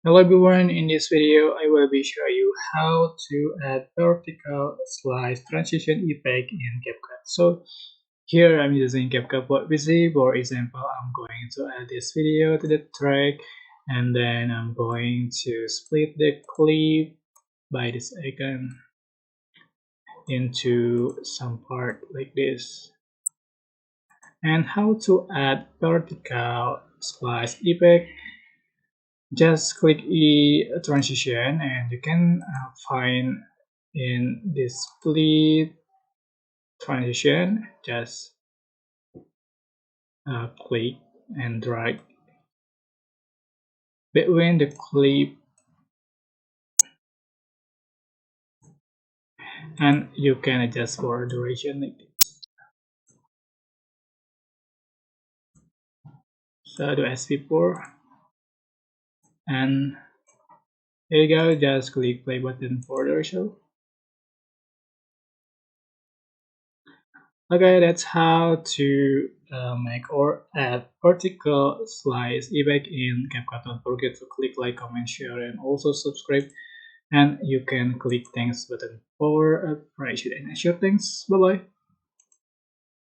Hello everyone, in this video I will be showing you how to add vertical slice transition effect in CapCut. So here I'm using CapCut PC. For example, I'm going to add this video to the track, and then I'm going to split the clip by this icon into some part like this. And how to add vertical slice effect, just click transition and you can find in this split transition. Just click and drag between the clip, and you can adjust for duration like this. So do as before, and here you go. Just click play button for the result. Okay, that's how to make or add vertical slice effect in CapCut. Don't forget to click like, comment, share, and also subscribe. And you can click thanks button for appreciate and share. Thanks. Bye bye.